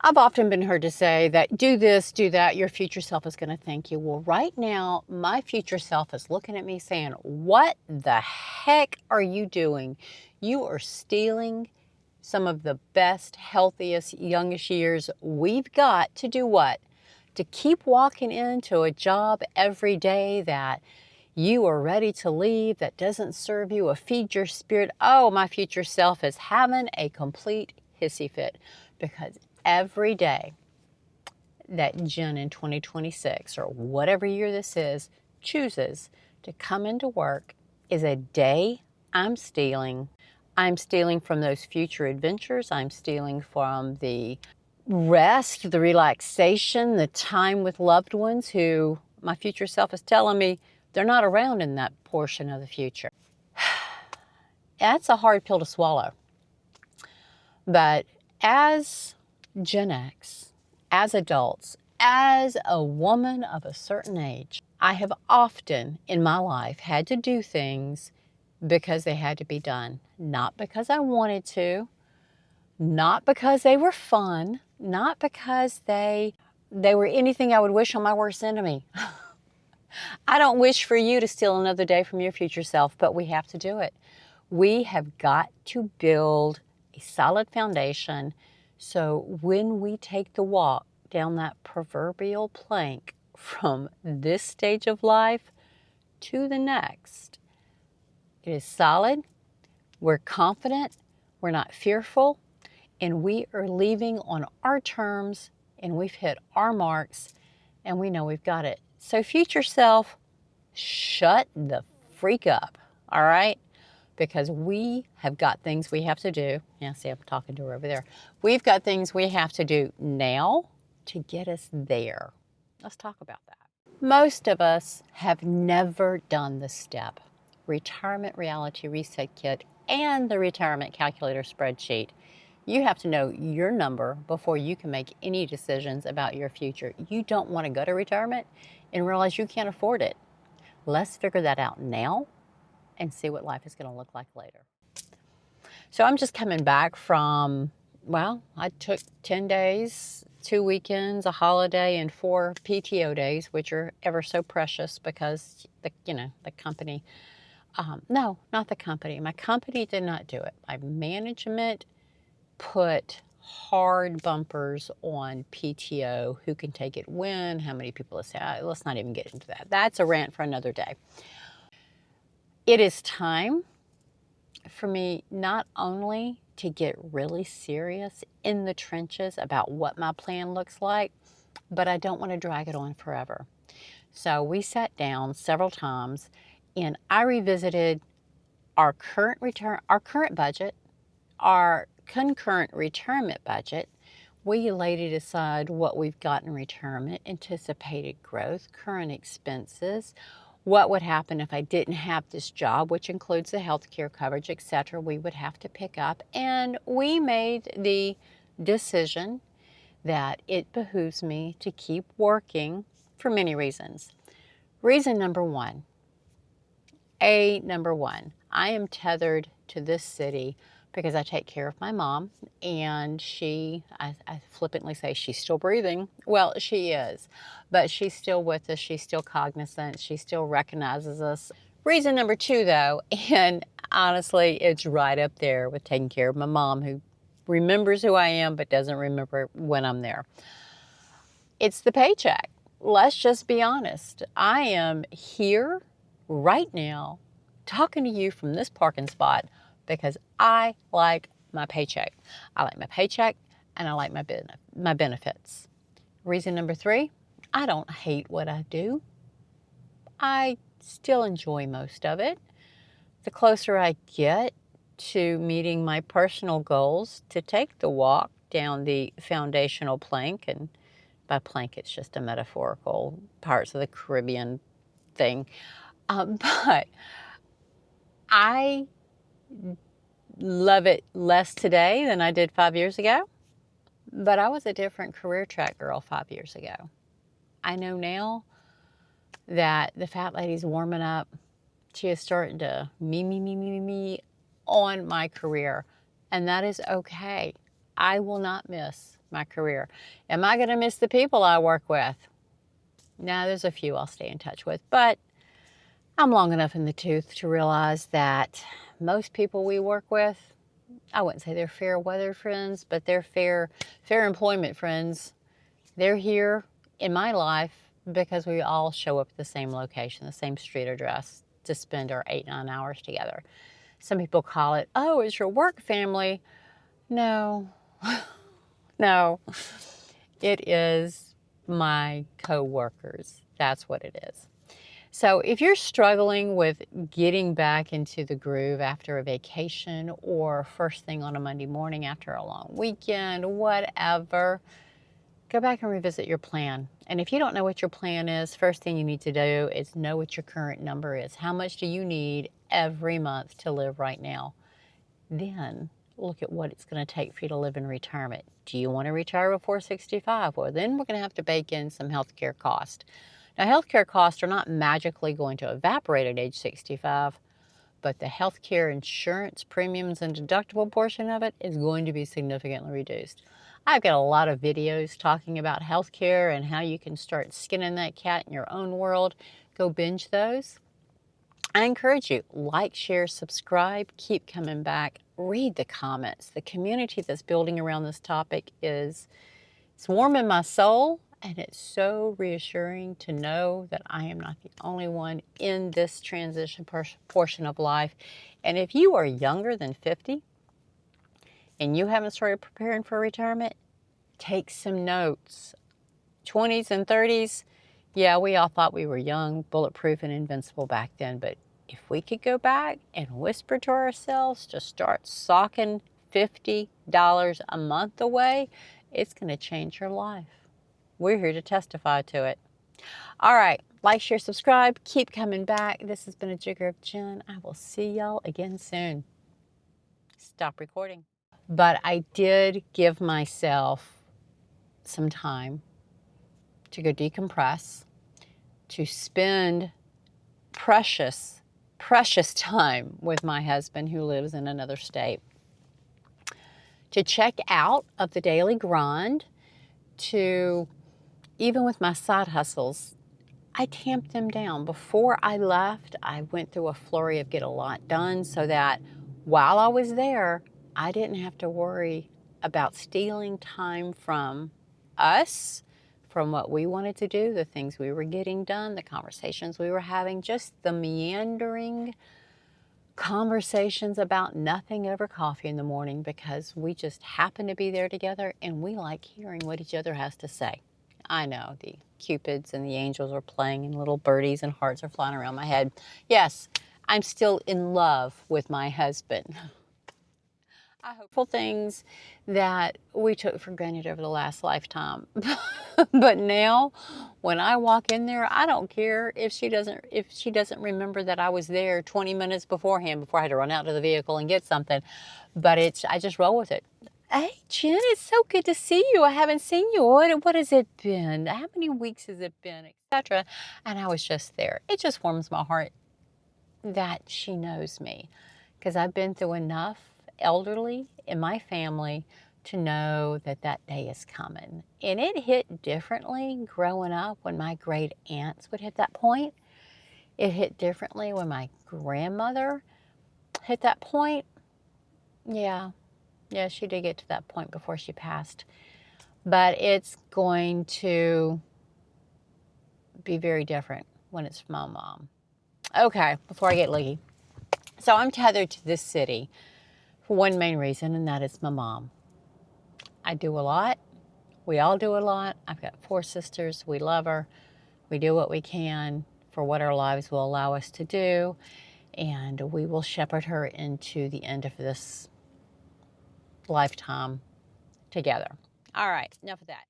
I've often been heard to say that do this, do that, your future self is going to thank you. Well, right now, my future self is looking at me saying, what the heck are you doing? You are stealing some of the best, healthiest, youngest years we've got to do what? To keep walking into a job every day that you are ready to leave, that doesn't serve you or feed your spirit. Oh, my future self is having a complete hissy fit because every day that Jen in 2026 or whatever year this is chooses to come into work is a day I'm stealing. I'm stealing from those future adventures. I'm stealing from the rest, the relaxation, the time with loved ones who my future self is telling me they're not around in that portion of the future. That's a hard pill to swallow. But as Gen X, as adults, as a woman of a certain age, I have often in my life had to do things because they had to be done. Not because I wanted to, not because they were fun, not because they were anything I would wish on my worst enemy. I don't wish for you to steal another day from your future self, but we have to do it. We have got to build a solid foundation so when we take the walk down that proverbial plank from this stage of life to the next, it is solid, we're confident, we're not fearful, and we are leaving on our terms and we've hit our marks and we know we've got it. So future self, shut the freak up, all right? Because we have got things we have to do. Yeah, see, I'm talking to her over there. We've got things we have to do now to get us there. Let's talk about that. Most of us have never done the step, retirement reality reset kit and the retirement calculator spreadsheet. You have to know your number before you can make any decisions about your future. You don't want to go to retirement and realize you can't afford it. Let's figure that out now and see what life is going to look like later. So I'm just coming back from, well, I took 10 days, 2 weekends, a holiday, and 4 PTO days, which are ever so precious because the company, no, not the company. My company did not do it. My management put hard bumpers on PTO, who can take it when, how many people let's not even get into that. That's a rant for another day. It is time for me not only to get really serious in the trenches about what my plan looks like, but I don't want to drag it on forever. So we sat down several times and I revisited our current budget, our concurrent retirement budget. We laid it aside what we've got in retirement, anticipated growth, current expenses, what would happen if I didn't have this job, which includes the health care coverage, etc. we would have to pick up. And we made the decision that it behooves me to keep working for many reasons. Reason number one, I am tethered to this city because I take care of my mom, and I flippantly say she's still breathing. Well, she is, but she's still with us. She's still cognizant. She still recognizes us. Reason number two, though, and honestly, it's right up there with taking care of my mom, who remembers who I am but doesn't remember when I'm there. It's the paycheck. Let's just be honest. I am here right now talking to you from this parking spot because I like my paycheck. I like my paycheck and I like my benefits. Reason number three, I don't hate what I do. I still enjoy most of it. The closer I get to meeting my personal goals to take the walk down the foundational plank, and by plank it's just a metaphorical Pirates of the Caribbean thing, but I love it less today than I did 5 years ago, but I was a different career track girl 5 years ago. I know now that the fat lady's warming up. She is starting to me on my career, and that is okay. I will not miss my career. Am I going to miss the people I work with? No, there's a few I'll stay in touch with, but I'm long enough in the tooth to realize that most people we work with, I wouldn't say they're fair weather friends, but they're fair employment friends. They're here in my life because we all show up at the same location, the same street address to spend our 8, 9 hours together. Some people call it, oh, it's your work family. No, no, it is my coworkers. That's what it is. So if you're struggling with getting back into the groove after a vacation or first thing on a Monday morning after a long weekend, whatever, go back and revisit your plan. And if you don't know what your plan is, first thing you need to do is know what your current number is. How much do you need every month to live right now? Then look at what it's going to take for you to live in retirement. Do you want to retire before 65? Well, then we're going to have to bake in some healthcare costs. Now, healthcare costs are not magically going to evaporate at age 65, but the healthcare insurance premiums and deductible portion of it is going to be significantly reduced. I've got a lot of videos talking about healthcare and how you can start skinning that cat in your own world. Go binge those. I encourage you, like, share, subscribe, keep coming back, read the comments. The community that's building around this topic it's warming my soul, and it's so reassuring to know that I am not the only one in this transition portion of life. And if you are younger than 50 and you haven't started preparing for retirement, take some notes. 20s and 30s, yeah, we all thought we were young, bulletproof, and invincible back then. But if we could go back and whisper to ourselves to start socking $50 a month away, it's going to change your life. We're here to testify to it. All right, like, share, subscribe. Keep coming back. This has been a Jigger of Jen. I will see y'all again soon. Stop recording. But I did give myself some time to go decompress, to spend precious, precious time with my husband who lives in another state, to check out of the daily grind, to even with my side hustles, I tamped them down. Before I left, I went through a flurry of get a lot done so that while I was there, I didn't have to worry about stealing time from us, from what we wanted to do, the things we were getting done, the conversations we were having, just the meandering conversations about nothing over coffee in the morning because we just happen to be there together and we like hearing what each other has to say. I know the cupids and the angels are playing and little birdies and hearts are flying around my head. Yes, I'm still in love with my husband. I hopeful things that we took for granted over the last lifetime. But now when I walk in there, I don't care if she doesn't remember that I was there 20 minutes beforehand before I had to run out to the vehicle and get something. But I just roll with it. Hey, Jen, it's so good to see you. I haven't seen you. What has it been? How many weeks has it been, etc. And I was just there. It just warms my heart that she knows me because I've been through enough elderly in my family to know that that day is coming. And it hit differently growing up when my great aunts would hit that point. It hit differently when my grandmother hit that point. Yeah, she did get to that point before she passed. But it's going to be very different when it's my mom. Okay, before I get leggy. So I'm tethered to this city for one main reason, and that is my mom. I do a lot. We all do a lot. I've got 4 sisters. We love her. We do what we can for what our lives will allow us to do, and we will shepherd her into the end of this lifetime together. All right, enough of that.